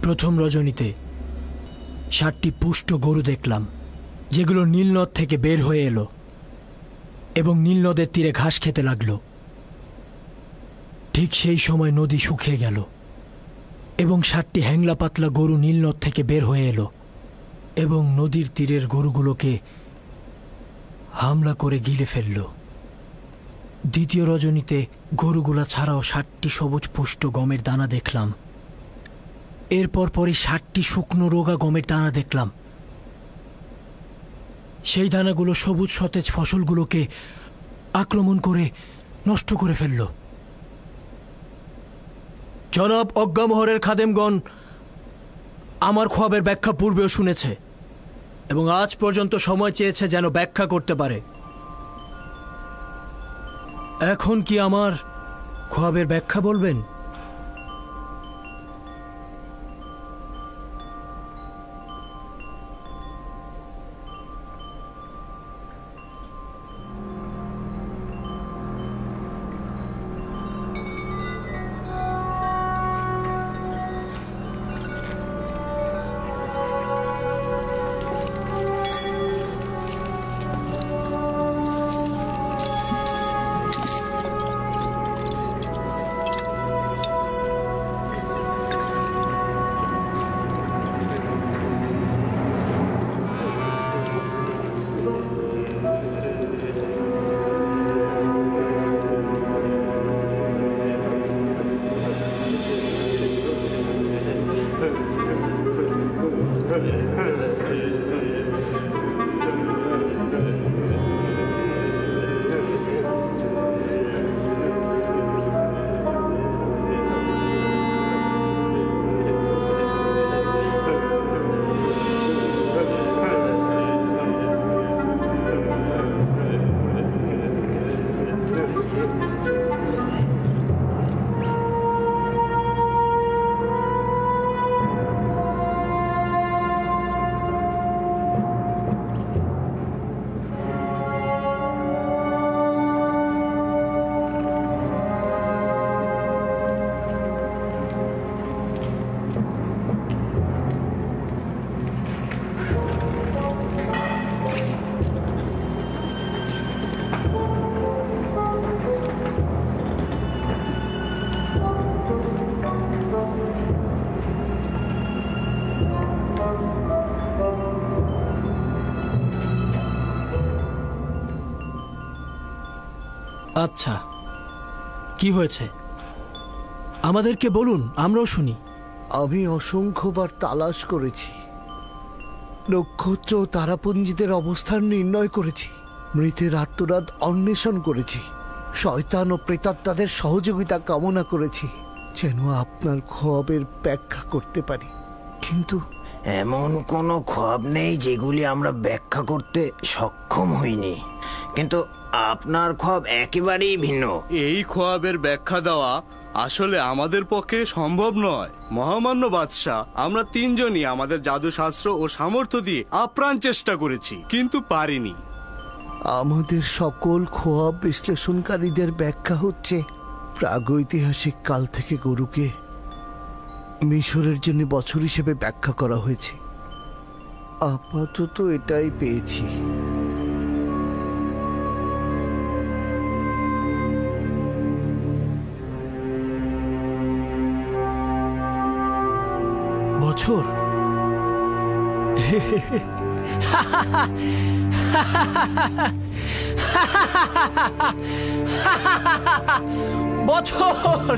প্রথম রজনীতে 7টি পুষ্ট গরু দেখলাম, যেগুলো নীলনদ থেকে বের হয়ে এলো এবং নীলনদের তীরে ঘাস খেতে লাগলো। ঠিক সেই সময় নদী শুকিয়ে গেল এবং 7টি হ্যাংলা পাতলা গরু নীলনদ থেকে বের হয়ে এলো এবং নদীর তীরের গরুগুলোকে হামলা করে গিলে ফেলল। দ্বিতীয় রজনীতে গরুগুলা ছাড়াও 7টি সবুজ পুষ্ট গমের দানা দেখলাম। এরপর পরই 7টি শুকনো রোগা গমের দানা দেখলাম। সেই দানাগুলো সবুজ সতেজ ফসলগুলোকে আক্রমণ করে নষ্ট করে ফেলল। জনাব অজ্ঞামোহরের খাদেমগণ আমার খোয়াবের ব্যাখ্যা পূর্বেও শুনেছে এবং আজ পর্যন্ত সময় চেয়েছে যেন ব্যাখ্যা করতে পারে। এখন কি আমার খোয়াবের ব্যাখ্যা বলবেন? আচ্ছা, কি হয়েছে আমাদেরকে বলুন, আমরাও শুনি। আমি অসংখ্যবার তালাশ করেছি, নক্ষত্র ও তারাপুঞ্জিদের অবস্থান নির্ণয় করেছি, মৃতের আত্মরাত অন্বেষণ করেছি, শয়তান ও প্রেতাত্মাদের সহযোগিতা কামনা করেছি যেন আপনার খোয়াবের ব্যাখ্যা করতে পারি, কিন্তু এমন কোনো খোয়াব নেই যেগুলি আমরা ব্যাখ্যা করতে সক্ষম হইনি, কিন্তু আপনার খোয়াব একেবারেই ভিন্ন। এই খোয়াবের ব্যাখ্যা দেওয়া আসলে আমাদের পক্ষে সম্ভব নয়। মহামান্য বাদশাহ, আমরা 3জনই আমাদের জাদুশাস্ত্র ও সামর্থ্য দিয়ে আপ্রাণ চেষ্টা করেছি, কিন্তু পারিনি। আমাদের সকল খোয়াব বিশ্লেষণকারীদের ব্যাখ্যা হচ্ছে প্রাগৈতিহাসিক কাল থেকে গরুকে মিশরের জন্য বছর হিসেবে ব্যাখ্যা করা হয়েছে। আপাতত এটাই পেয়েছি। বছর? বছর?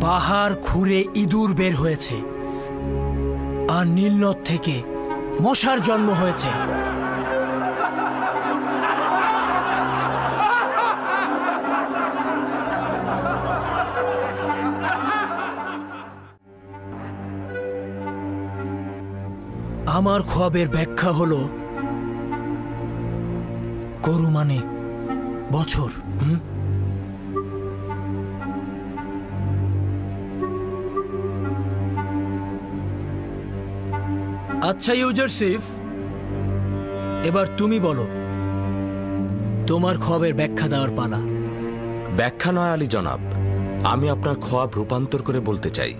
পাহাড় খুঁড়ে ইঁদুর বের হয়েছে আর নীলনদ থেকে মশার জন্ম হয়েছে। আমার খোয়াবের ব্যাখ্যা হলো গরু মানে বছর। আচ্ছা ইউজারশিপ, এবার তুমি বলো, তোমার খোয়াবের ব্যাখ্যা দেওয়ার পালা। ব্যাখ্যা নয় আলী জনাব, আমি আপনার খোয়াব রূপান্তর করে বলতে চাই।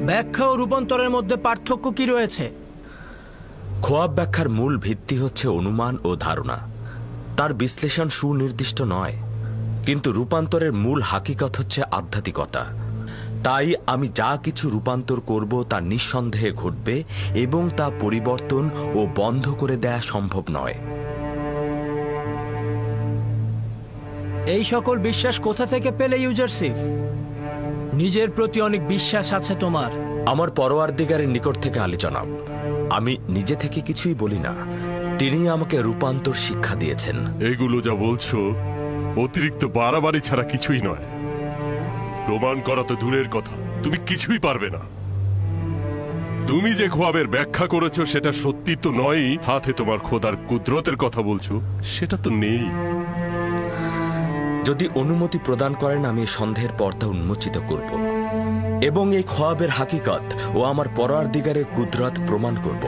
ব্যাখ্যা ও রূপান্তরের মধ্যে পার্থক্য কি রয়েছে? খোয়াব ব্যাখ্যার মূল ভিত্তি হচ্ছে অনুমান ও ধারণা, তার বিশ্লেষণ সুনির্দিষ্ট নয়। কিন্তু রূপান্তরের মূল হাকিকত হচ্ছে আধ্যাত্মিকতা। তাই আমি যা কিছু রূপান্তর করব তা নিঃসন্দেহে ঘটবে এবং তা পরিবর্তন ও বন্ধ করে দেয়া সম্ভব নয়। এই সকল বিশ্বাস কোথা থেকে পেলে ইউজারশিপ? নিজের প্রতি অনেক বিশ্বাস আছে তোমার। আমার পরওয়ারদিগারের নিকট থেকে আলী জনাব। আমি নিজে থেকে কিছুই বলি না, তিনি আমাকে রূপান্তর শিক্ষা দিয়েছেন। এগুলো যা বলছো অতিরিক্ত বাড়াবাড়ি ছাড়া কিছুই নয়। প্রমাণ করা তো দূরের কথা, তুমি কিছুই পারবে না। তুমি যে খোয়াবের ব্যাখ্যা করেছো সেটা সত্যি তো নয়ই। হাতে তোমার খোদার কুদরতের কথা বলছো, সেটা তো নেই। যদি অনুমতি প্রদান করেন আমি এই সন্দেহের পর্দা উন্মোচিত করব এবং এই খোয়াবের হাকিকত ও আমার পরওয়ারদিগারের কুদরত প্রমাণ করব।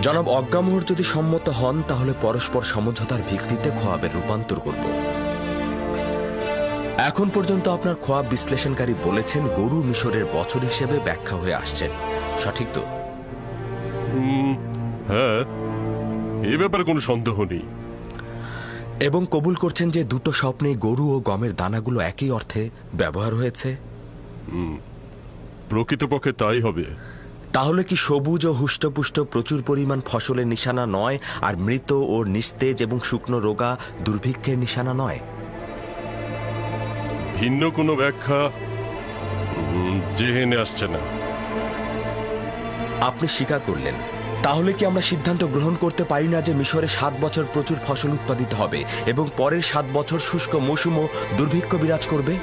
জনাব অজ্ঞামোহর যদি সম্মত হন তাহলে পরস্পর সমঝোতার ভিত্তিতে খোয়াবের রূপান্তর করব। এখন পর্যন্ত আপনার খোয়াব বিশ্লেষণকারী বলেছেন গরু মিশরের বছর হিসেবে ব্যাখ্যা হয়ে আসছেন, সঠিক তো? হ্যাঁ, এ ব্যাপারে কোনো সন্দেহ নেই। এবং কবুল করছেন যে দুটো স্বপ্নে গরু ও গমের দানাগুলো একই অর্থে ব্যবহার হয়েছে? প্রকৃতপক্ষে তাই হবে। তাহলে কি সবুজ ও হুষ্টপুষ্ট প্রচুর পরিমাণ ফসলের নিশানা নয়, আর মৃত ও নিস্তেজ এবং শুকনো রোগা দুর্ভিক্ষের নিশানা নয়? ভিন্ন কোনো ব্যাখ্যা জেহেনে আসছে না। আপনি স্বীকার করলেন। তাহলে কি আমরা সিদ্ধান্ত গ্রহণ করতে পারি না যে মিশরে 7 বছর প্রচুর ফসল উৎপাদিত হবে এবং পরের 7 বছর শুষ্ক মৌসুম ও দুর্ভিক্ষ বিরাজ করবে?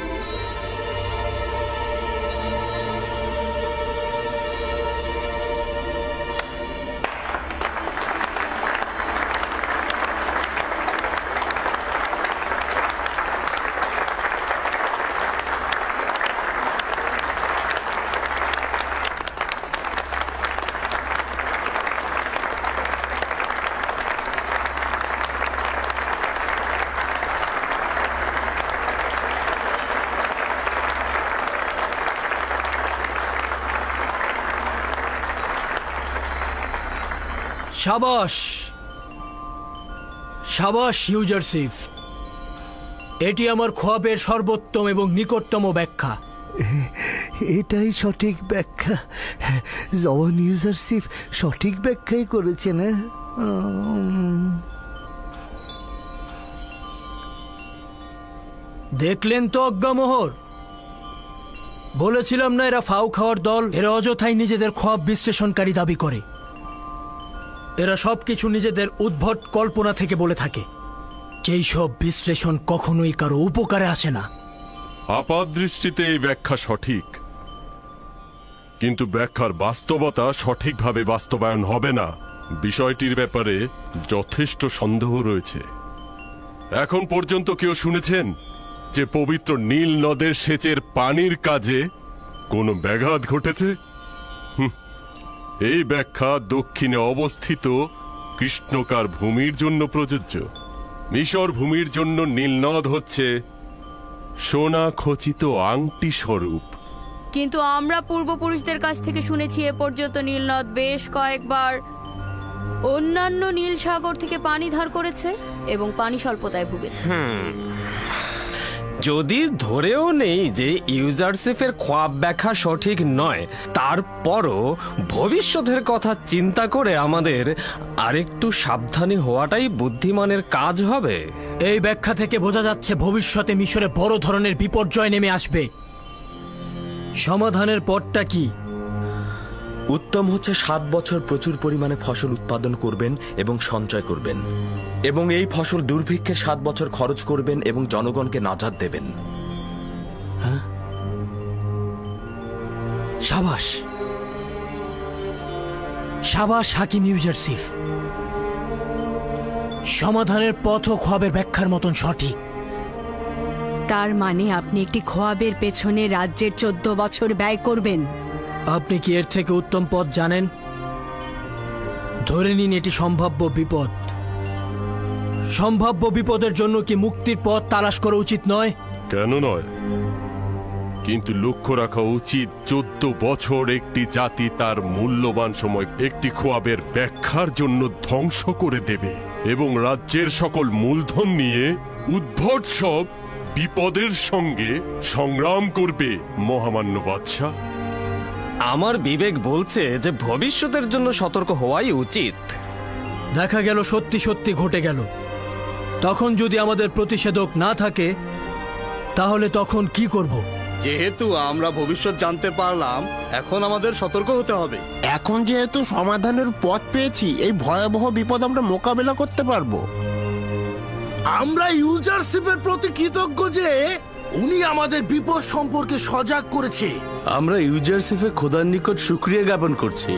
সাবাস সাবাস ইউজারশিপ, এটি আমার খোয়াবের সর্বোত্তম এবং নিকটতম ব্যাখ্যা। এটাই সঠিক ব্যাখ্যা। জওয়ান ইউজারশিপ সঠিক ব্যাখ্যাই করেছেন। দেখলেন তো অজ্ঞামোহর, বলেছিলাম না এরা ফাউ খাওয়ার দল। এরা অযথাই নিজেদের খোয়াব বিশ্লেষণকারী দাবি করে। এরা সবকিছু নিজেদের উদ্ভট কল্পনা থেকে বলে থাকে, যেই সব বিশ্লেষণ কখনোই কারো উপকারে আসে না। আপাত দৃষ্টিতে এই ব্যাখ্যা সঠিক, কিন্তু ব্যাখ্যার বাস্তবতা সঠিকভাবে বাস্তবায়ন হবে না। বিষয়টির ব্যাপারে যথেষ্ট সন্দেহ রয়েছে। এখন পর্যন্ত কেউ শুনেছেন যে পবিত্র নীল নদের সেচের পানির কাজে কোনো ব্যাঘাত ঘটেছে? এই ব্যাখ্যা দক্ষিণে অবস্থিত কৃষ্ণকার ভূমির জন্য প্রযোজ্য। মিশর ভূমির জন্য নীলনদ হচ্ছে সোনা খচিত আংটি স্বরূপ। কিন্তু আমরা পূর্বপুরুষদের কাছ থেকে শুনেছি এ পর্যন্ত নীলনদ বেশ কয়েকবার অন্যান্য নীল সাগর থেকে পানি ধার করেছে এবং পানি স্বল্পতায় ভুগেছে। যদি ধরেও নেই যে ইউজারশিপের খোয়াব ব্যাখ্যা সঠিক নয়, তারপরও ভবিষ্যতের কথা চিন্তা করে আমাদের আরেকটু সাবধানী হওয়াটাই বুদ্ধিমানের কাজ হবে। এই ব্যাখ্যা থেকে বোঝা যাচ্ছে ভবিষ্যতে মিশরে বড় ধরনের বিপর্যয় নেমে আসবে। সমাধানের পথটা কি? উত্তম হচ্ছে 7 বছর প্রচুর পরিমাণে ফসল উৎপাদন করবেন এবং সঞ্চয় করবেন, এবং এই ফসল দুর্ভিক্ষে 7 বছর খরচ করবেন এবং জনগণকে নাজাত দেবেন। সাবাস, সাবাস হাকিম ইউজারসিফ, সমাধানের পথ ও খোয়াবের ব্যাখ্যার মতন সঠিক। তার মানে আপনি একটি খোয়াবের পেছনে রাজ্যের 14 বছর ব্যয় করবেন? আপনি কি এর থেকে উত্তম পথ জানেন? ধরে নিন এটি সম্ভাব্য বিপদ। সম্ভাব্য বিপদের জন্য কি মুক্তির পথ তালাশ করা উচিত নয়? কেন নয়? কিন্তু লক্ষ্য রাখা উচিত 14 বছর একটি জাতি তার মূল্যবান সময় একটি খোয়াবের ব্যাখ্যার জন্য ধ্বংস করে দেবে এবং রাজ্যের সকল মূলধন নিয়ে উদ্ভট সব বিপদের সঙ্গে সংগ্রাম করবে মহামান্য বাদশাহ। আমার বিবেক বলছে যে ভবিষ্যতের জন্য সতর্ক হওয়াই উচিত। দেখা গেল সত্যি সত্যি ঘটে গেল, তখন যদি আমাদের প্রতিষেধক না থাকে তাহলে তখন কি করব? যেহেতু আমরা ভবিষ্যৎ জানতে পারলাম, এখন আমাদের সতর্ক হতে হবে। এখন যেহেতু সমাধানের পথ পেয়েছি, এই ভয়াবহ বিপদ আমরা মোকাবেলা করতে পারবো। আমরা ইউজারশিপের প্রতি কৃতজ্ঞ যে উনি আমাদের বিপদ সম্পর্কে সজাগ করেছে। আমরা ইউজারশিপে খোদার নিকট শুকরিয়া জ্ঞাপন করছি।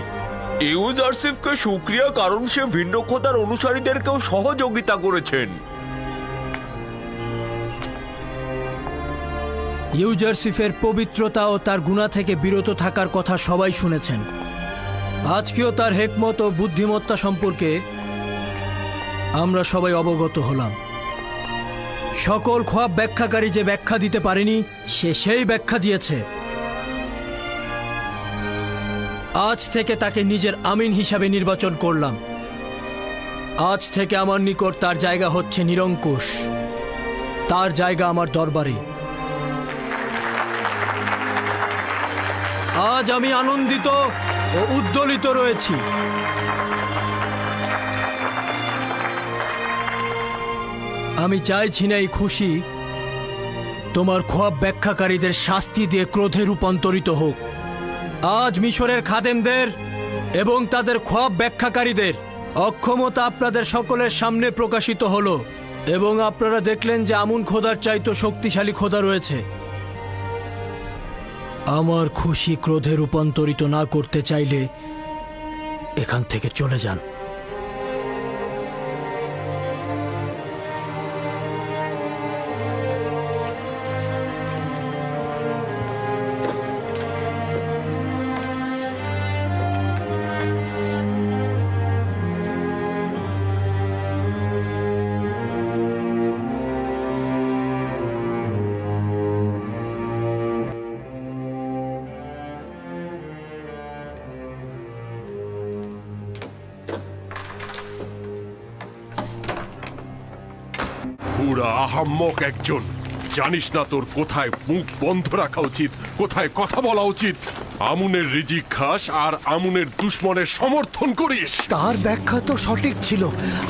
ইউজারশিপকে শুকরিয়া, কারণ সে ভিন্ন খোদার অনুসারীদেরকেও সহযোগিতা করেছেন। ইউজারশিফের পবিত্রতা ও তার গুনাহ থেকে বিরত থাকার কথা সবাই শুনেছেন। আজকেও তার হেকমত ও বুদ্ধিমত্তা সম্পর্কে আমরা সবাই অবগত হলাম। সকল খোয়াব ব্যাখ্যাকারী যে ব্যাখ্যা দিতে পারেনি, সে সেই ব্যাখ্যা দিয়েছে। আজ থেকে তাকে নিজের আমিন হিসাবে নির্বাচন করলাম। আজ থেকে আমার নিকট তার জায়গা হচ্ছে নিরঙ্কুশ। তার জায়গা আমার দরবারে। আজ আমি আনন্দিত ও উদ্দোলিত রয়েছি। আমি চাইছি না এই খুশি তোমার খোয়াব ব্যাখ্যাকারীদের শাস্তি দিয়ে ক্রোধে রূপান্তরিত হোক। আজ মিশরের খাদেমদের এবং তাদের খোয়াব ব্যাখ্যাকারীদের অক্ষমতা আপনাদের সকলের সামনে প্রকাশিত হলো এবং আপনারা দেখলেন যে আমুন খোদার চাইতে শক্তিশালী খোদা রয়েছে। আমার খুশি ক্রোধে রূপান্তরিত না করতে চাইলে এখান থেকে চলে যান। পুরা আহাম্মক একজন। জানিস না তোর কোথায় মুখ বন্ধ রাখা উচিত, কোথায় কথা বলা উচিত। আমুনের রিজিক খাস আর আমুনের দুশ্মনের সমর্থন করিস। তার ব্যাখ্যা তো সঠিক ছিল,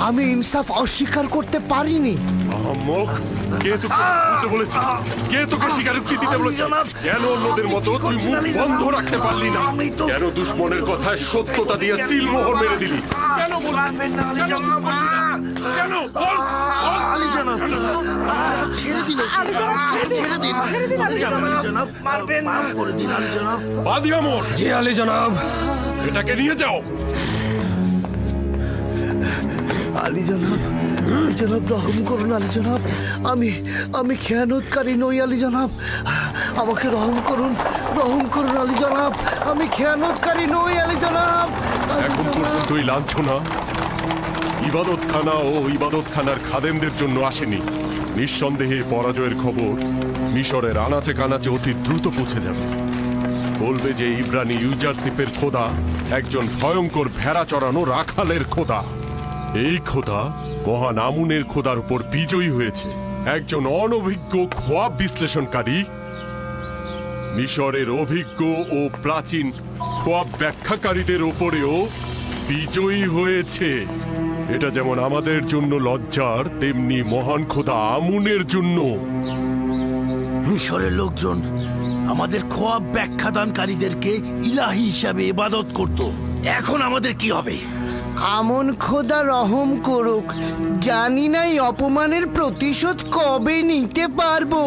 আমি ইনসাফ অস্বীকার করতে পারিনি। আহাম্মক, কে তোকে বলতে বলেছে? কে তোকে স্বীকারোক্তি দিতে বলেছে? কেন অন্যদের মতো তুই মুখ বন্ধ রাখতে পারলি না? কেন দুশ্মনের কথায় সত্যতা দিয়ে সিলমোহর মেরে দিলি? কেন বলবেন না? কেন বল? আলী জনাব, ছেড়ে দিন, ছেড়ে দিন, আলী জনাব, মারবেন না, মাফ করে দিন আলী জনাব। বাদী আমর। জি আলী জনাব। এটাকে নিয়ে যাও। আলী জনাব, আলী জনাব, রহম করুন আলী জনাব। আমি খেয়ানতকারী নই আলী জনাব, আমাকে রহম করুন আলী জনাব। আমি খেয়ানতকারী নই আলী জনাব। এখন পর্যন্ত এই লাঞ্ছনা ইবাদতখানা ও ইবাদতখানার খাদেমদের জন্য আসেনি। নিঃসন্দেহে পরাজয়ের খবর মিশরের আনাচে কানাচে অতি দ্রুত পৌঁছে যাবে। বলবে যে ইব্রানি ইউজারশিপের খোদা একজন ভয়ঙ্কর ভেড়া চড়ানো রাখালের খোদা। এই খোদা মহান আমুনের খোদার উপর বিজয়ী হয়েছে। একজন অনভিজ্ঞ খোয়াব বিশ্লেষণকারী মিশরের অভিজ্ঞ ও প্রাচীন খোয়াব ব্যাখ্যাকারীদের ওপরেও বিজয়ী হয়েছে। এটা যেমন আমাদের জন্য লজ্জার, তেমনি মহান খোদা আমুনের জন্য। মিশরের লোকজন আমাদের খোয়াব ব্যাখ্যাদানকারীদেরকে ইলাহি হিসাবে ইবাদত করত। এখন আমাদের কি হবে? আমন খোদা রহম করুক। জানি না এই অপমানের প্রতিশোধ কবে নিতে পারবো।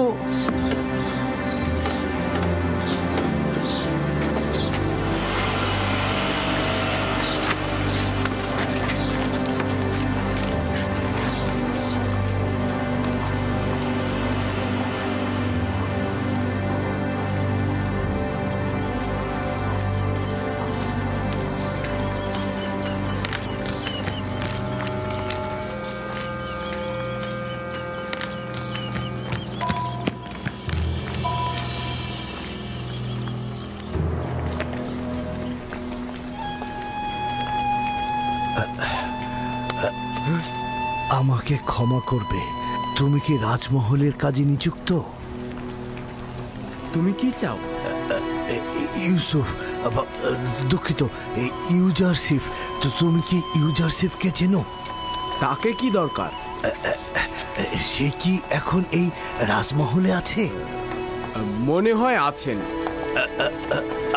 আমাকে ক্ষমা করবে, তুমি কি রাজমহলের কাজে নিযুক্ত? তুমি কি চাও? ইউসুফ, দুঃখিত, ইউজারশিপ। তো তুমি কি ইউজারশিপকে চেনো? তাকে কি দরকার? সে কি এখন এই রাজমহলে আছে? মনে হয় আছেন।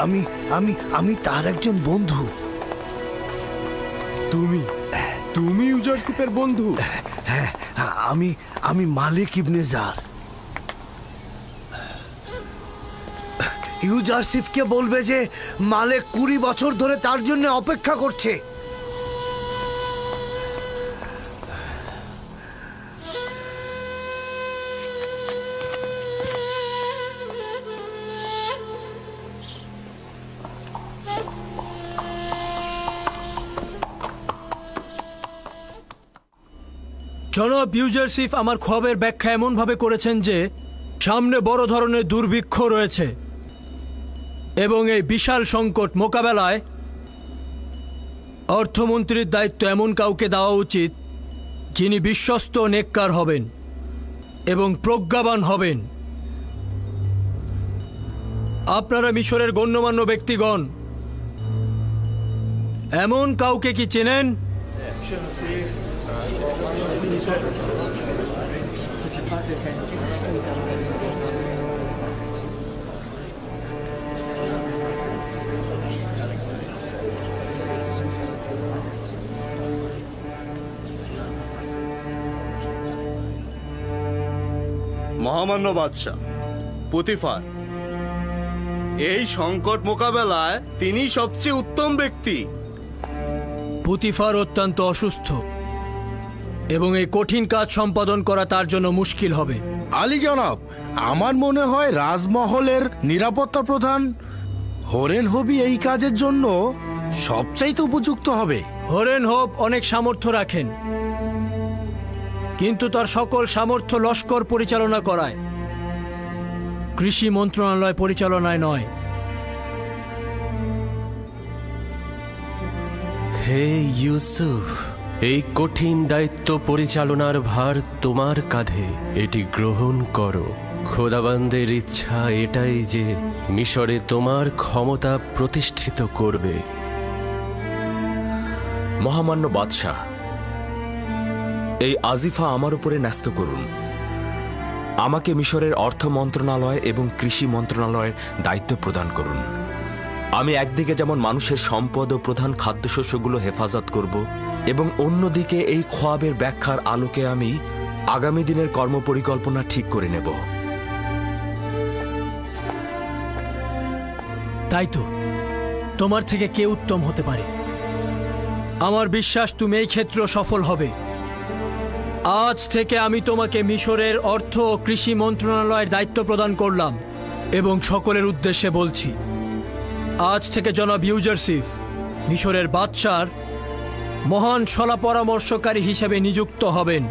আমি আমি আমি তার একজন বন্ধু। তুমি ইউজারশিপের বন্ধু? হ্যাঁ, আমি মালিক ইবনে জার। ইউজারশিপকে বলবে যে মালিক 20 বছর ধরে তার জন্য অপেক্ষা করছে। জনাব ইউজারশিপ আমার খবরের ব্যাখ্যা এমনভাবে করেছেন যে সামনে বড় ধরনের দুর্ভিক্ষ রয়েছে এবং এই বিশাল সংকট মোকাবেলায় অর্থমন্ত্রীর দায়িত্ব এমন কাউকে দেওয়া উচিত যিনি বিশ্বস্ত নেককার হবেন এবং প্রজ্ঞাবান হবেন। আপনারা মিশরের গণ্যমান্য ব্যক্তিগণ এমন কাউকে কি চেনেন? মহামান্য বাদশাহ পুতিফার, এই সংকট মোকাবেলায় তিনি সবচেয়ে উত্তম ব্যক্তি। পুতিফার অত্যন্ত অসুস্থ এবং এই কঠিন কাজ সম্পাদন করা তার জন্য মুশকিল হবে। আলী জনাব, আমার মনে হয় রাজমহলের নিরাপত্তা প্রধান হরেন হবি এই কাজের জন্য সবচাইতে উপযুক্ত হবে। হরেন হোপ অনেক সামর্থ্য রাখেন, কিন্তু তার সকল সামর্থ্য লস্কর পরিচালনা করায়, কৃষি মন্ত্রণালয় পরিচালনায় নয়। হে ইউসুফ, এই কঠিন দায়িত্ব পরিচালনার ভার তোমার কাঁধে, এটি গ্রহণ করো। খোদাবান্দের ইচ্ছা এটাই যে মিশরে তোমার ক্ষমতা প্রতিষ্ঠিত করবে। মহামান্য বাদশাহ, এই আজিফা আমার উপরে ন্যস্ত করুন। আমাকে মিশরের অর্থ মন্ত্রণালয় এবং কৃষি মন্ত্রণালয়ের দায়িত্ব প্রদান করুন। আমি একদিকে যেমন মানুষের সম্পদ ও প্রধান খাদ্যশস্যগুলো হেফাজত করব এবং অন্যদিকে এই খোয়াবের ব্যাখ্যার আলোকে আমি আগামী দিনের কর্মপরিকল্পনা ঠিক করে নেব। তাই তো, তোমার থেকে কে উত্তম হতে পারে? আমার বিশ্বাস তুমি এই ক্ষেত্রে সফল হবে। আজ থেকে আমি তোমাকে মিশরের অর্থ ও কৃষি মন্ত্রণালয়ের দায়িত্ব প্রদান করলাম এবং সকলের উদ্দেশ্যে বলছি, আজ থেকে জনাব ইউজারশিপ মিশরের বাদশার মহান সলা পরামর্শকারী হিসেবে নিযুক্ত হবেন।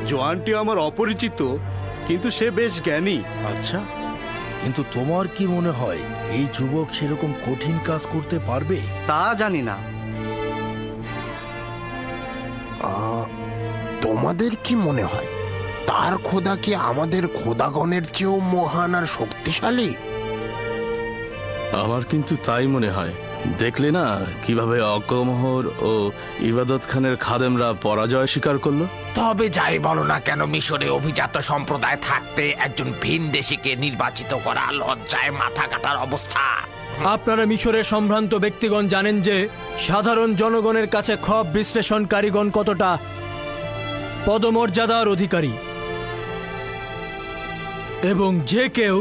জোয়ানটি আমার অপরিচিত, কিন্তু সে বেশ জ্ঞানী। আচ্ছা, কিন্তু তোমার কি মনে হয় এই যুবক সেরকম কঠিন কাজ করতে পারবে? তা জানি না। তোমাদের কি মনে হয় তার খোদা কি আমাদের খোদাগণের চেয়েও মহান আর শক্তিশালী? আমার কিন্তু তাই মনে হয়। দেখলে না কিভাবে অকমহর ও ইবাদত খানের খাদেমরা পরাজয় স্বীকার করলো? তবে যাই বলো না কেন, মিশরে অভিজাত সম্প্রদায় থাকতে একজন ভিনদেশীকে নির্বাচিত করা লজ্জায় মাথা কাটার অবস্থা। আপনারা মিশরের সম্ভ্রান্ত ব্যক্তিগণ জানেন যে সাধারণ জনগণের কাছে খব বিশ্লেষণকারীগণ কতটা পদমর্যাদার অধিকারী, এবং যে কেউ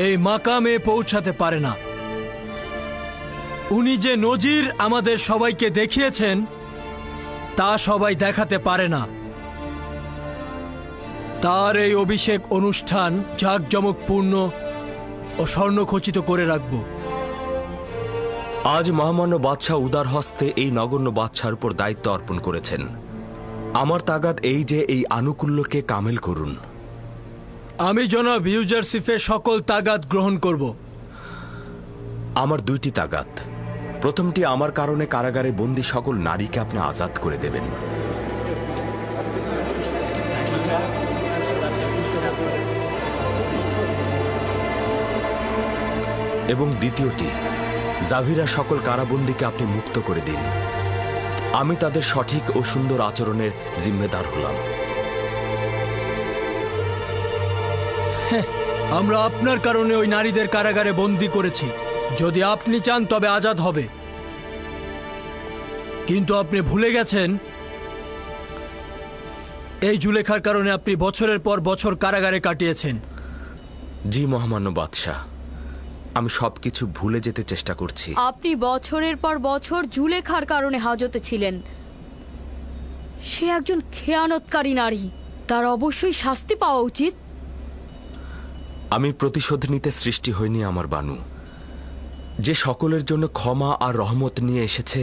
এই মাকামে পৌঁছাতে পারে না। উনি যে নজির আমাদের সবাইকে দেখিয়েছেন তা সবাই দেখাতে পারে না। তার এই অভিষেক অনুষ্ঠান জাঁকজমকপূর্ণ ও স্বর্ণখচিত করে রাখব। আজ মহামান্য বাদশাহ উদার হস্তে এই নগণ্য বাদশার উপর দায়িত্ব অর্পণ করেছেন। আমার তাগাদ এই যে এই আনুকূল্যকে কামেল করুন। আমি জনাব ইউজারসিফের সকল তাগাদ গ্রহণ করব। আমার দুইটি তাগাদ। প্রথমটি, আমার কারণে কারাগারে বন্দী সকল নারীকে আপনি আজাদ করে দেবেন। এবং দ্বিতীয়টি, জাভিরা সকল কারাবন্দীকে আপনি মুক্ত করে দিন। আমি তাদের সঠিক ও সুন্দর আচরণের জিম্মেদার হলাম। আমরা আপনার কারণে ওই নারীদের কারাগারে বন্দী করেছি। যদি আপনি চান তবে আজাদ হবে, কিন্তু আপনি ভুলে গেছেন এই জুলেখার কারণে আপনি বছরের পর বছর কারাগারে কাটিয়েছেন। জি মহামান্য বাদশাহ, আমি সবকিছু ভুলে যেতে চেষ্টা করছি। আপনি বছরের পর বছর জুলেখার কারণে হাজতে ছিলেন। সে একজন খেয়ানতকারী নারী, তার অবশ্যই শাস্তি পাওয়া উচিত। আমি প্রতিশোধ নিতে সৃষ্টি হইনি আমার বানু। যে সকলের জন্য ক্ষমা আর রহমত নিয়ে এসেছে,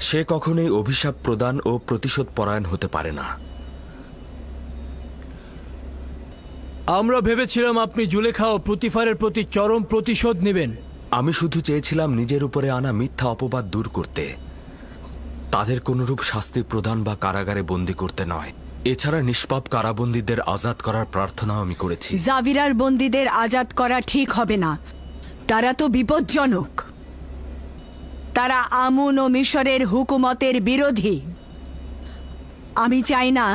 সে কখনোই অভিশাপ প্রদান ও প্রতিশোধ পরায়ণ হতে পারে না। আমরা ভেবেছিলাম আপনি জুলেখা ও প্রতিফারের প্রতি চরম প্রতিশোধ নেবেন। আমি শুধু চেয়েছিলাম নিজের উপরে আনা মিথ্যা অপবাদ দূর করতে, তাদের কোনরূপ শাস্তি প্রদান বা কারাগারে বন্দী করতে নয়। এছাড়া নিষ্পাপ কারাবন্দীদের আজাদ করার প্রার্থনাও আমি করেছি। জাভিরার বন্দীদের আজাদ করা ঠিক হবে না, তারা তো বিপজ্জনক। তারা আমুন ও মিশরের হুকুমতের বিরোধী। আমি চাই না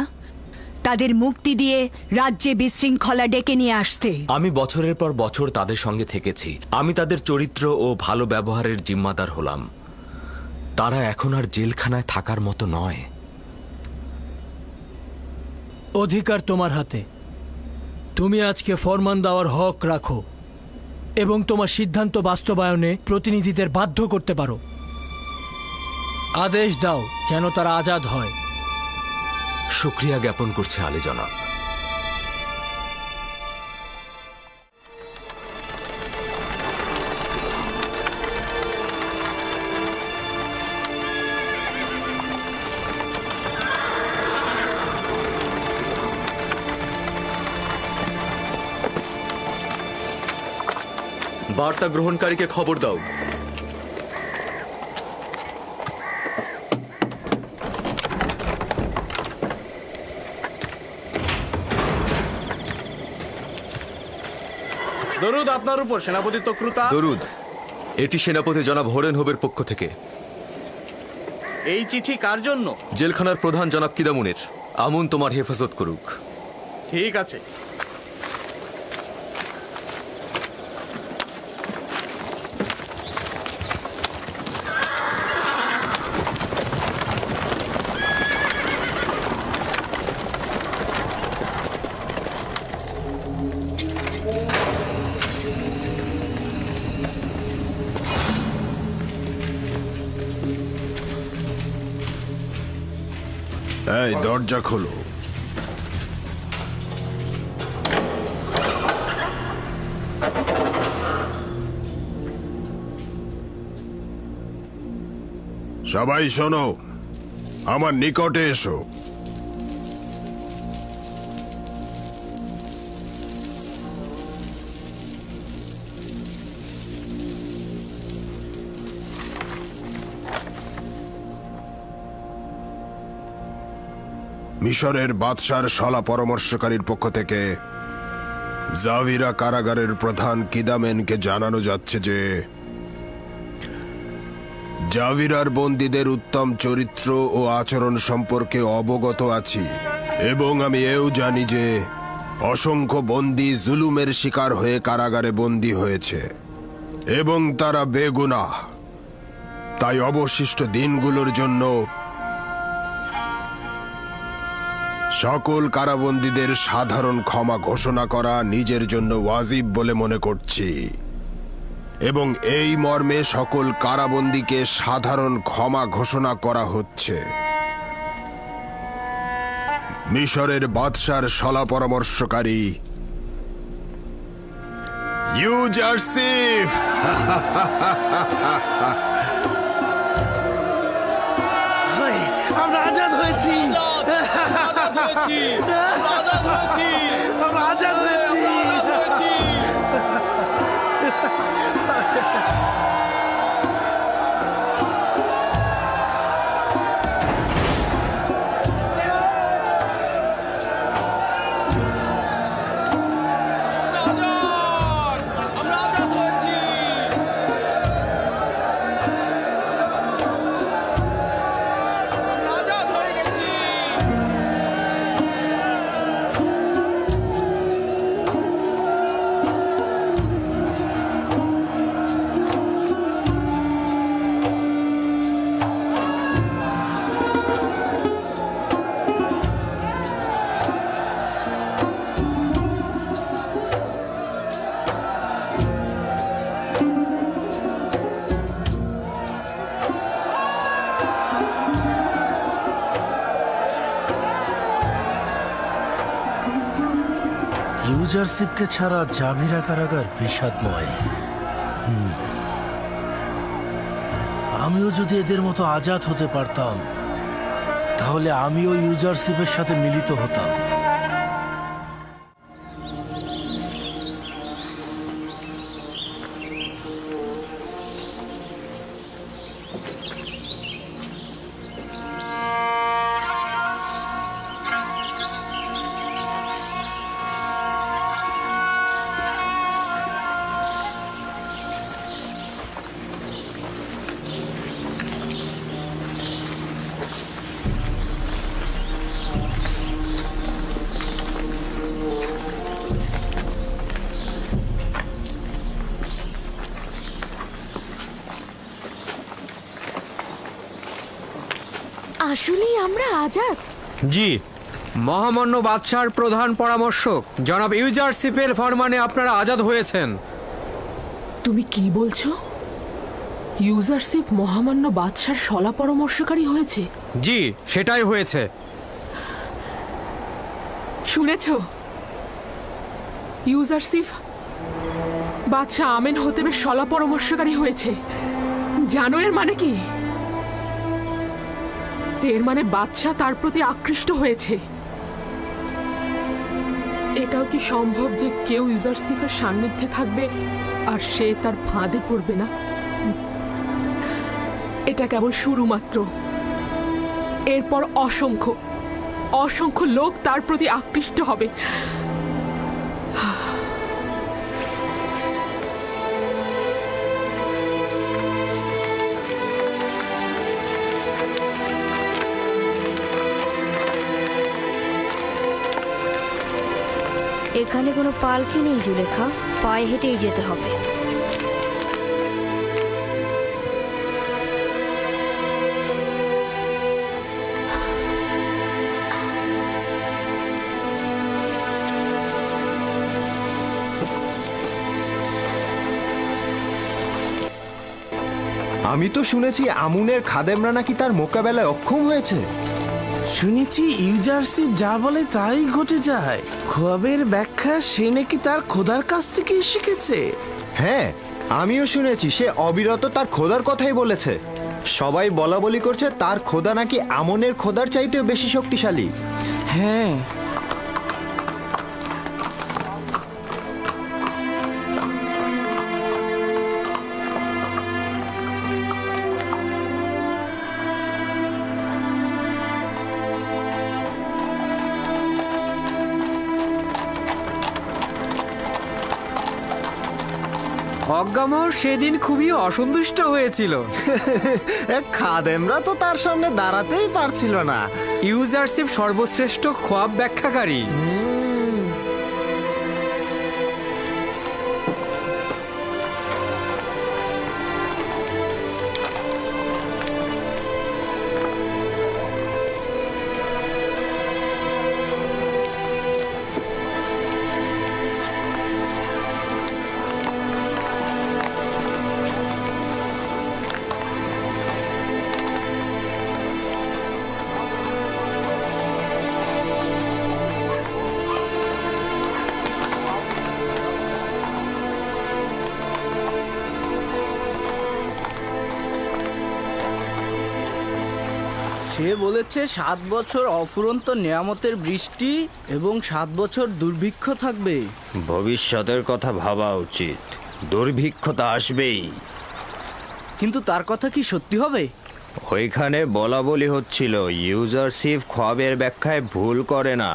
তাদের মুক্তি দিয়ে রাজ্যে বিশৃঙ্খলা ডেকে নিয়ে আসতে। আমি বছরের পর বছর তাদের সঙ্গে থেকেছি। আমি তাদের চরিত্র ও ভালো ব্যবহারের জিম্মাদার হলাম। তারা এখন আর জেলখানায় থাকার মতো নয়। অধিকার তোমার হাতে। তুমি আজকে ফরমান দেওয়ার হক রাখো এবং তোমার সিদ্ধান্ত বাস্তবায়নে প্রতিনিধিদের বাধ্য করতে পারো। আদেশ দাও যেন তারা আজাদ হয়। শুকরিয়া জ্ঞাপন করছে আলী জনাব। বার্তা গ্রহণকারীকে খবর দাও। দরুদ আপনার উপর সেনাপতি তক্রুতা। দরুদ, এটি সেনাপতি জনাব হোরেন হোবের পক্ষ থেকে। এই চিঠি কার জন্য? জেলখানার প্রধান জনাব কিদামুনের। আমুন তোমার হেফাজত করুক। ঠিক আছে। এই দরজা খোলো। সবাই শোনো, আমার নিকটে এসো। মিশরের বাদশার শলা পরামর্শকারীর পক্ষ থেকে জাভিরা কারাগারের প্রধান কিদামেনকে জানানো যাচ্ছে যে জাভিরার বন্দীদের উত্তম চরিত্র ও আচরণ সম্পর্কে অবগত আছি, এবং আমি এও জানি যে অসংখ্য বন্দী জুলুমের শিকার হয়ে কারাগারে বন্দী হয়েছে এবং তারা বেগুনাহ। তাই অবশিষ্ট দিনগুলোর জন্য সকল কারাবন্দীদের সাধারণ ক্ষমা ঘোষণা করা নিজের জন্য ওয়াজিব বলে মনে করছি, এবং এই মর্মে সকল কারাবন্দীকে সাধারণ ক্ষমা ঘোষণা করা হচ্ছে। মিশরের বাদশার শলা পরামর্শকারী ইউজারসিফ। আমরা আজাদ হয়েছি। ইউজারশিপকে ছাড়া জাভিরা কারাগার বিষাদময়। আমিও যদি এদের মতো আজাদ হতে পারতাম, তাহলে আমিও ইউজারশিপের সাথে মিলিত হতাম। আসলেই আমরা আজাদ? জি, মহামান্য বাদশাহর প্রধান পরামর্শক জনাব ইউজারশিপের ফরমানে আপনারা আজাদ হয়েছেন। তুমি কি বলছো? ইউজারশিপ মহামান্য বাদশার শলা পরামর্শকারী হয়েছে? জি, সেটাই হয়েছে। শুনেছ? ইউজারশিপ বাদশাহ আমেন হতেবের শলা পরামর্শকারী হয়েছে। জানো এর মানে কি? এর মানে বাদশাহ তার প্রতি আকৃষ্ট হয়েছে। এটাও কি সম্ভব যে কেউ ইউজারশিপের সান্নিধ্যে থাকবে আর সে তার ফাঁদে পড়বে না? এটা কেবল শুরু মাত্র। এরপর অসংখ্য অসংখ্য লোক তার প্রতি আকৃষ্ট হবে। এখানে কোনো পালকি নেই জুলেখা, পায়ে হেঁটেই যেতে হবে। আমি তো শুনেছি আমুনের খাদেমরা নাকি তার মোকাবেলায় অক্ষম হয়েছে। শুনেছি ইউজারশিপ যা বলে তাই ঘটে যায়। খোয়াবের ব্যাখ্যা সে নাকি তার খোদার কাছ থেকেই শিখেছে। হ্যাঁ, আমিও শুনেছি সে অবিরত তার খোদার কথাই বলেছে। সবাই বলা বলি করছে তার খোদা নাকি আমনের খোদার চাইতেও বেশি শক্তিশালী। হ্যাঁ, অজ্ঞামর সেদিন খুবই অসন্তুষ্ট হয়েছিল। খাদেমরা তো তার সামনে দাঁড়াতেই পারছিল না। ইউজারশিপ সর্বশ্রেষ্ঠ খোয়াব ব্যাখ্যাকারী। সে বলেছে 7 বছর অফুরন্ত নিয়ামতের বৃষ্টি এবং 7 বছর দুর্ভিক্ষ থাকবে। ভবিষ্যতের কথা ভাবা উচিত। দুর্ভিক্ষ তো আসবেই, কিন্তু তার কথা কি সত্যি হবে? ওইখানে বলা বলি হচ্ছিল ইউজারশিপ খোয়াবের ব্যাখ্যায় ভুল করে না,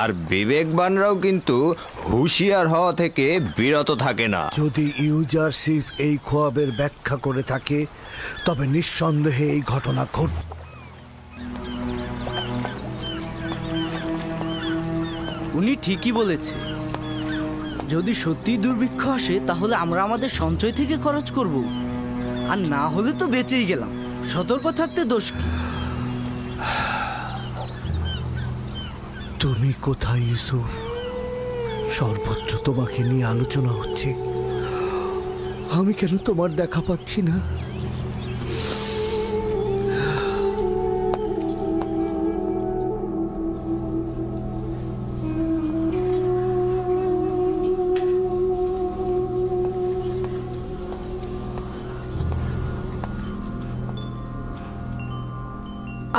আর বিবেকবানরাও কিন্তু হুঁশিয়ার হওয়া থেকে বিরত থাকে না। যদি ইউজারশিপ এই খোয়াবের ব্যাখ্যা করে থাকে তবে নিঃসন্দেহে এই ঘটনা ঘটবে। উনি ঠিকই বলেছে। যদি সত্যি দুর্ভিক্ষ আসে তাহলে আমরা আমাদের সঞ্চয় থেকে খরচ করব, আর না হলে তো বেঁচেই গেলাম। সতর্ক থাকতে দোষ কি? তুমি কোথায় ইউসুফ? সর্বত্র তোমাকে নিয়ে আলোচনা হচ্ছে, আমি কেন তোমার দেখা পাচ্ছি না?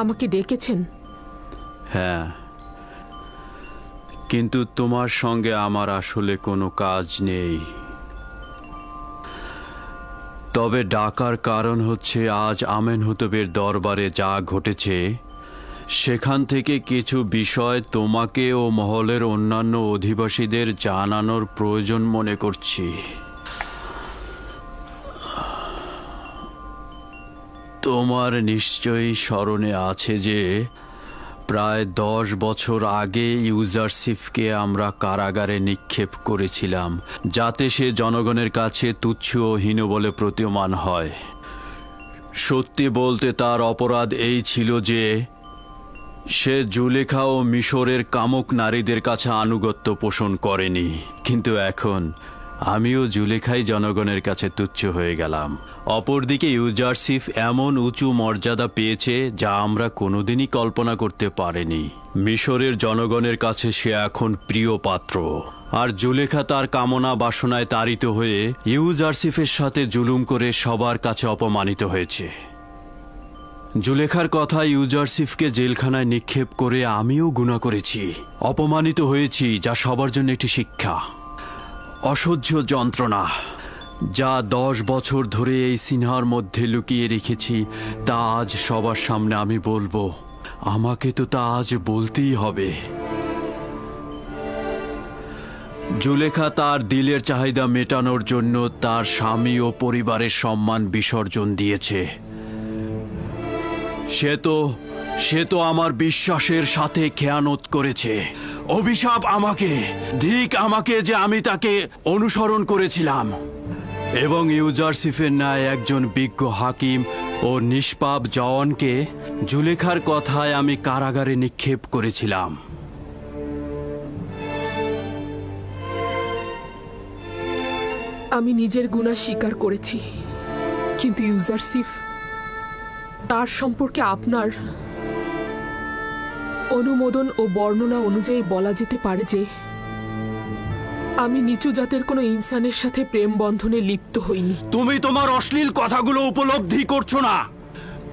আমাকে ডেকেছেন? হ্যাঁ, কিন্তু তোমার সঙ্গে আমার আসলে কোনো কাজ নেই। তবে ডাকার কারণ হচ্ছে আজ আমেনহোতেবের দরবারে যা ঘটেছে সেখান থেকে কিছু বিষয় তোমাকে ও মহলের অন্যান্য অধিবাসীদের জানানোর প্রয়োজন মনে করছি। তোমার নিশ্চয়ই স্মরণে আছে যে প্রায় 10 বছর আগে ইউজারশিপকে আমরা কারাগারে নিক্ষেপ করেছিলাম, যাতে সে জনগণের কাছে তুচ্ছ ও হীন বলে প্রতীয়মান হয়। সত্যি বলতে তার অপরাধ এই ছিল যে সে জুলেখা ও মিশরের কামুক নারীদের কাছে আনুগত্য পোষণ করেনি, কিন্তু এখন আমিও জুলেখাই জনগণের কাছে তুচ্ছ হয়ে গেলাম। অপরদিকে ইউজারশিপ এমন উঁচু মর্যাদা পেয়েছে যা আমরা কোনোদিনই কল্পনা করতে পারিনি। মিশরের জনগণের কাছে সে এখন প্রিয় পাত্র, আর জুলেখা তার কামনা বাসনায় তাড়িত হয়ে ইউজারশিপের সাথে জুলুম করে সবার কাছে অপমানিত হয়েছে। জুলেখার কথা ইউজারশিপকে জেলখানায় নিক্ষেপ করে আমিও গুনাহ করেছি, অপমানিত হয়েছি, যা সবার জন্য একটি শিক্ষা। অসহ্য যন্ত্রণা যা 10 বছর ধরে এই সিনহার মধ্যে লুকিয়ে রেখেছি তা আজ সবার সামনে আমি বলবো। আমাকে তো তা আজ বলতেই হবে। জুলেখা তার দিলের চাহিদা মেটানোর জন্য তার স্বামী ও পরিবারের সম্মান বিসর্জন দিয়েছে। সে তো আমার বিশ্বাসের সাথে খেয়ানত করেছে। অভিশাপ আমাকে, ধিক আমাকে যে আমি তাকে অনুসরণ করেছিলাম এবং ইউজারশিপের ন্যায় একজন বিজ্ঞ হাকিম ও নিষ্পাপ জওয়ানকে জুলেখার কথায় আমি কারাগারে নিক্ষেপ করেছিলাম। আমি নিজের গুনাহ স্বীকার করেছি, কিন্তু ইউজারশিপ, তার সম্পর্কে আপনার অনুমোদন ও বর্ণনা অনুযায়ী বলা যেতে পারে যে আমি নিচু জাতের কোনো ইনসানের সাথে প্রেম বন্ধনে লিপ্ত হইনি। তুমি তোমার অশ্লীল কথাগুলো উপলব্ধি করছো না।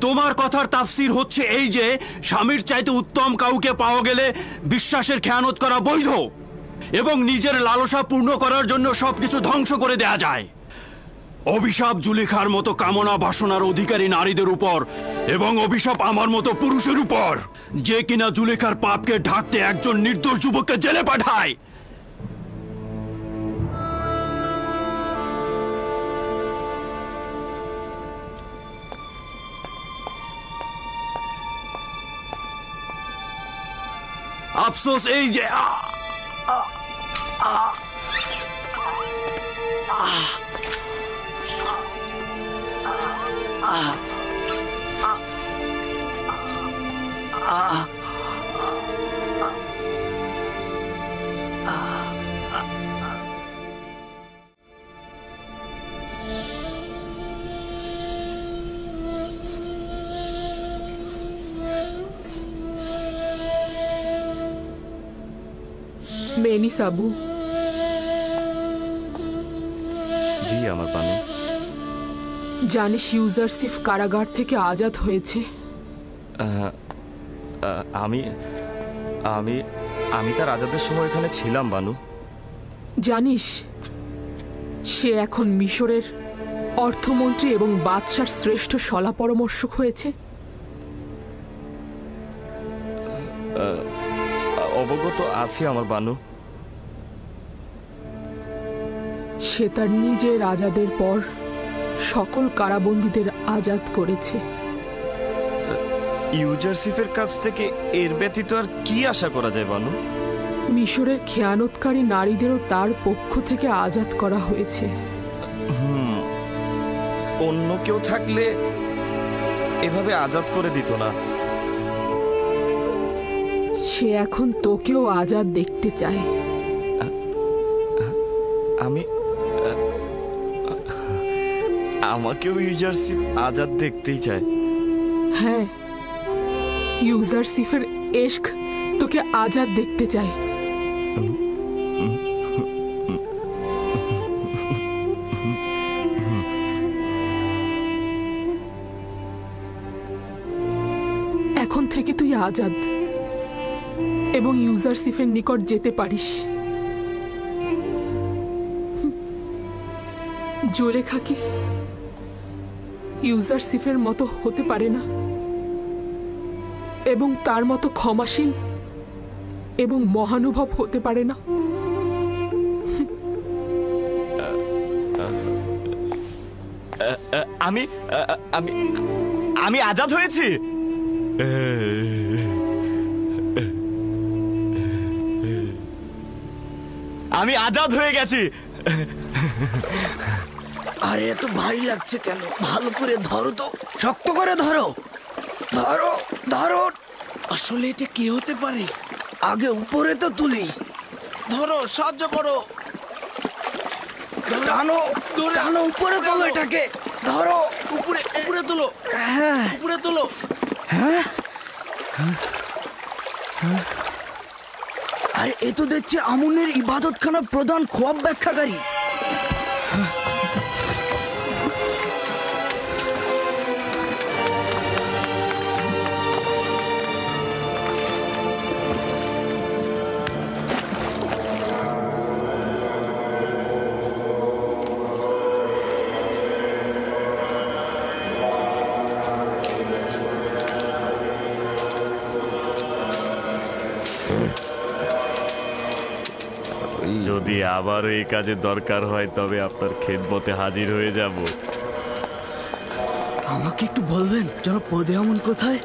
তোমার কথার তাফসির হচ্ছে এই যে স্বামীর চাইতে উত্তম কাউকে পাওয়া গেলে বিশ্বাসের খেয়ানত করা বৈধ এবং নিজের লালসা পূর্ণ করার জন্য সবকিছু ধ্বংস করে দেয়া যায়। অভিশাপ জুলেখার মতো কামনা বাসনার অধিকারী নারীদের উপর এবং অভিশাপ আমার মতো পুরুষের উপর, যে কিনা জুলেখার পাপকে ঢাকতে একজন নির্দোষ যুবককে জেলে পাঠায়। আফসোস এই যে মেনি সাবু। জি আমার বানু। জানিস ইউজারশিপ কারাগার থেকে আজাদ হয়েছে? আমি আমি আমি তার আজাদের সময় এখানে ছিলাম বানু। জানিস সে এখন মিশরের অর্থমন্ত্রী এবং বাদশার শ্রেষ্ঠ শলা পরামর্শক হয়েছে। অবগত আছি আমার বানু। সে তার নিজের আজাদের পর সকল কারাবন্দীদের আজাদ করেছে। ইউজারসিফের কাছ থেকে এর ব্যতীত আর কি আশা করা যায় বানু? মিশরের খেয়ানতকারী নারীদেরও তার পক্ষ থেকে আজাদ করা হয়েছে। অন্য কেউ থাকলে এভাবে আজাদ করে দিত না। সে এখন তোকেও আজাদ দেখতে চায়। আমাকেও ইউজারসিফ আজাদ দেখতেই চায়। হ্যাঁ, ইউজারসিফের এশক তোকে আজাদ দেখতে চায়। এখন থেকে তুই আজাদ এবং ইউজারসিফের নিকট যেতে পারিস। জোলেখা কি ইউজারসিফের মতো হতে পারে না এবং তার মতো ক্ষমাশীল এবং মহানুভব হতে পারে না? আমি আমি আমি আজাদ হয়েছি। আমি আজাদ হয়ে গেছি। আরে এত ভারী লাগছে কেন? ভালো করে ধরো তো, শক্ত করে ধরো, ধরো ধরো। আসলে এটা কি হতে পারে? আগে উপরে তো তুলি। ধরো, সাহায্য করো, টানো টানো, উপরে তোলো এটাকে, ধরো, উপরে উপরে তোলো। হ্যাঁ, উপরে তোলো। হ্যাঁ, আরে এ তো দেখছি আমুনের ইবাদতখানার প্রধান খোয়াব ব্যাখ্যাকারী। যদি আবারও এই কাজে দরকার হয় তবে আপনার খেদমতে হাজির হয়ে যাব। আমাকে একটু বলবেন জনাব পদেয়ামুন কোথায়?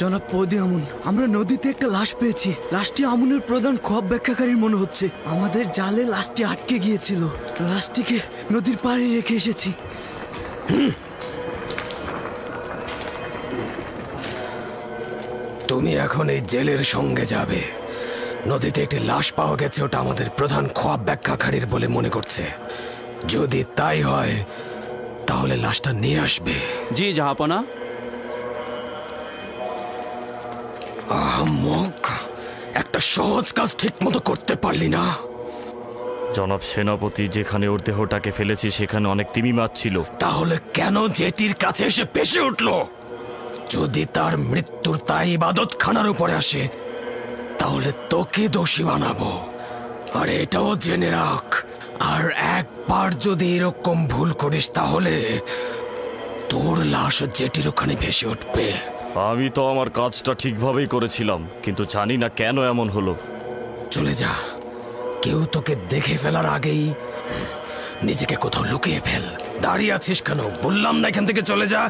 জনাব পদেয়ামুন, আমরা নদীতে একটা লাশ পেয়েছি। লাশটি আমুনের প্রধান খোয়াব ব্যাখ্যাকারীর মনে হচ্ছে। আমাদের জালে লাশটি আটকে গিয়েছিল। লাশটিকে নদীর পাড়ে রেখে এসেছি। তুমি এখন এই জেলের সঙ্গে যাবে। নদীতে একটি লাশ পাওয়া গেছে, ওটা আমাদের প্রধান খোয়াব ব্যাখ্যাকারীর বলে মনে করছে। যদি তাই হয় তাহলে লাশটা নিয়ে আসবে। জি জাহাপনা। আহমক, একটা সহজ কাজ ঠিক মতো করতে পারলি না। জনাব সেনাপতি, যেখানে ওর দেহটাকে ফেলেছি সেখানে অনেক তিমি মাছ ছিল। তাহলে কেন জেটির কাছে এসে পেশে উঠলো? যদি তার মৃত্যুর তাই ইবাদতখানার উপরে আসে তাহলে তোকে দোষী বানাবো। আর এটাও জেনে রাখ, আর একবার যদি এরকম ভুল করিস তাহলে তোর লাশ জেটির ওখানে ভেসে উঠবে। আমি তো আমার কাজটা ঠিকভাবেই করেছিলাম, কিন্তু জানি না কেন এমন হলো। চলে যা, কেউ তোকে দেখে ফেলার আগেই নিজেকে কোথাও লুকিয়ে ফেল। দাঁড়িয়ে আছিস কেন? বললাম না এখান থেকে চলে যা।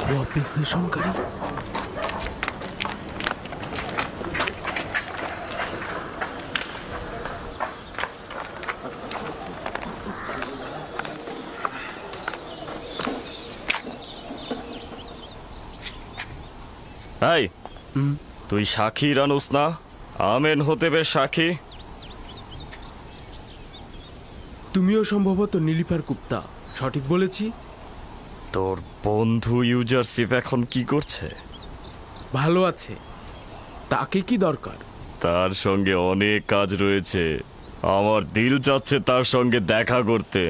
খোয়াব বিশ্লেষণকারী। এই তুই সাক্ষী রানুস না? আমেন হতে বেশ সাক্ষী। তুমিও সম্ভবত নীলিফার গুপ্তা, সঠিক বলেছি? তোর বন্ধু ইউজারশিপ এখন কি করছে? ভালো আছে। তাকে কি দরকার? তার সঙ্গে অনেক কাজ রয়েছে, আমার দিল চাচ্ছে তার সঙ্গে দেখা করতে।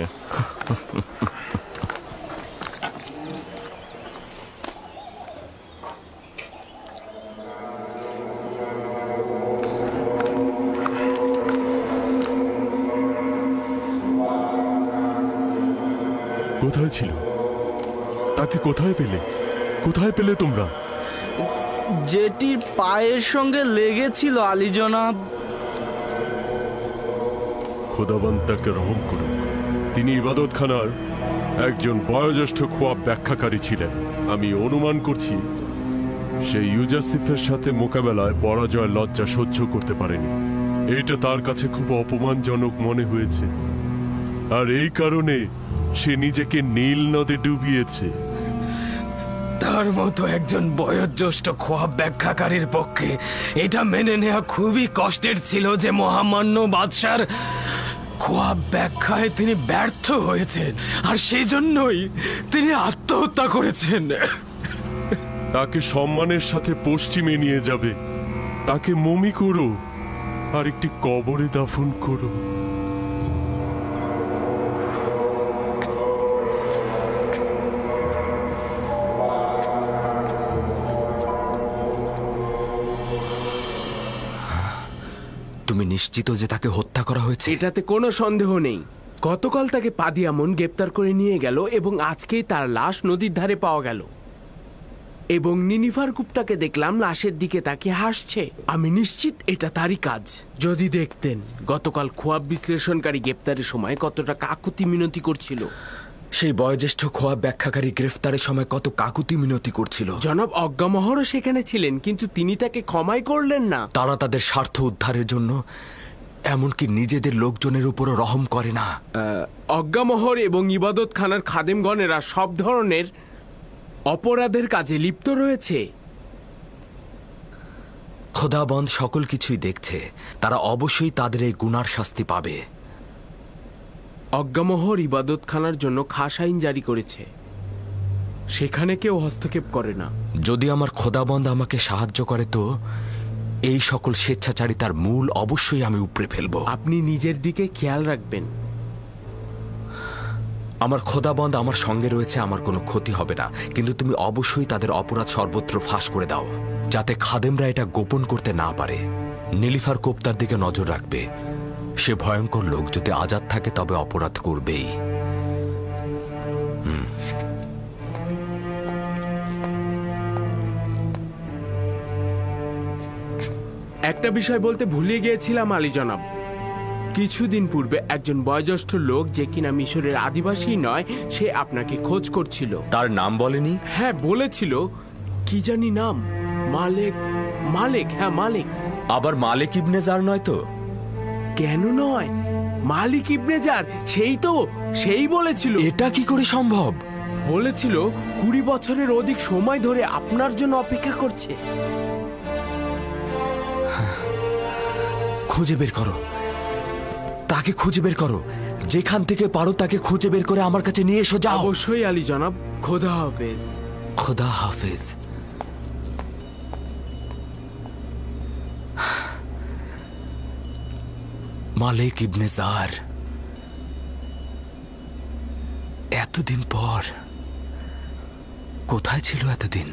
কোথায় ছিল? তাকে কোথায় পেলে? কোথায় পেলে তোমরা? যেটির পায়ের সঙ্গে লেগেছিল আলী জনাব। খোদাবন্ত তাকে রহম করুক। তিনি ইবাদতখানার একজন বয়োজ্যেষ্ঠ খোয়াব ব্যাখ্যাকারী ছিলেন। আমি অনুমান করছি সে ইউজারশিফের সাথে মোকাবেলায় পরাজয় লজ্জা সহ্য করতে পারেনি। এটা তার কাছে খুব অপমানজনক মনে হয়েছে, আর এই কারণে সে নিজেকে নীল নদে ডুবিয়েছে। তার মতো একজন বয়োজ্যেষ্ঠ খোয়াব ব্যাখ্যাকারীর পক্ষে এটা মেনে নেওয়া খুবই কষ্টের ছিল যে মহামান্য বাদশার খোয়াব ব্যাখ্যায় তিনি ব্যর্থ হয়েছেন, আর সেই জন্যই তিনি আত্মহত্যা করেছেন। তাকে সম্মানের সাথে পশ্চিমে নিয়ে যাবে, তাকে মমি করো আর একটি কবরে দাফন করো। তুমি নিশ্চিত যে তাকে হত্যা করা হয়েছে? এটাতে কোনো সন্দেহ নেই। গতকাল তাকে পাদিয়ামন গ্রেপ্তার করে নিয়ে গেল এবং আজকেই তার লাশ নদীর ধারে পাওয়া গেল। এবং নিনিফার গুপ্তাকে দেখলাম লাশের দিকে তাকিয়ে হাসছে। আমি নিশ্চিত এটা তারই কাজ। যদি দেখতেন গতকাল খোয়াব বিশ্লেষণকারী গ্রেপ্তারের সময় কতটা কাকুতি মিনতি করছিল। সেই বয়োজ্যেষ্ঠ খোয়াব ব্যাখ্যাকারী গ্রেফতারের সময় কত কাকুতি মিনতি করছিল। জনাব অজ্ঞামহরও সেখানে ছিলেন, কিন্তু তিনি তাকে ক্ষমাই করলেন না। তারা তাদের স্বার্থ উদ্ধারের জন্য এমনকি নিজেদের লোকজনের উপরও রহম করে না। অজ্ঞামহর এবং ইবাদত খানার খাদেমগণেরা সব ধরনের অপরাধের কাজে লিপ্ত রয়েছে। খোদাবন্দ সকল কিছুই দেখছে, তারা অবশ্যই তাদের এই গুনার শাস্তি পাবে। অজ্ঞামহর ইবাদত খানার জন্য খাস আইন জারি করেছে, সেখানে কেউ হস্তক্ষেপ করে না। যদি আমার খোদাবন্দ আমাকে সাহায্য করে তো এই সকল স্বেচ্ছাচারিতার মূল অবশ্যই আমি উপড়ে ফেলব। আপনি নিজের দিকে খেয়াল রাখবেন। আমার খোদাবন্দ আমার সঙ্গে রয়েছে, আমার কোনো ক্ষতি হবে না, কিন্তু তুমি অবশ্যই তাদের অপরাধ সর্বত্র ফাঁস করে দাও, যাতে খাদেমরা এটা গোপন করতে না পারে। নীলিফার কোপ্তার দিকে নজর রাখবে। সে ভয়ঙ্কর লোক, যদি আজাদ থাকে তবে অপরাধ করবেই। একটা বিষয় বলতে ভুলে গিয়েছিলাম আলী জনাব। কিছুদিন পূর্বে একজন বয়োজ্যেষ্ঠ লোক, যে কিনা মিশরের আদিবাসী নয়, সে আপনাকে খোঁজ করছিল। তার নাম বলেনি? হ্যাঁ বলেছিল, কি জানি নাম, মালেক। মালেক, হ্যাঁ মালেক। আবার মালিক ইবনে জার নয় তো? কেন নয়, মালিক ইবনে জার, সেই বলেছিল। এটা কি করে সম্ভব? বলেছিল 20 বছরের অধিক সময় ধরে আপনার জন্য অপেক্ষা করছে। খুঁজে বের করো, তাকে খুঁজে বের করো, যেখান থেকে পারো তাকে খুঁজে বের করে আমার কাছে নিয়ে এসো। যাও। অবশ্যই আলী জনাব। খোদা হাফেজ। খোদা হাফেজ। মালিক ইবনে জার, এতদিন পর কোথায় ছিল এতদিন?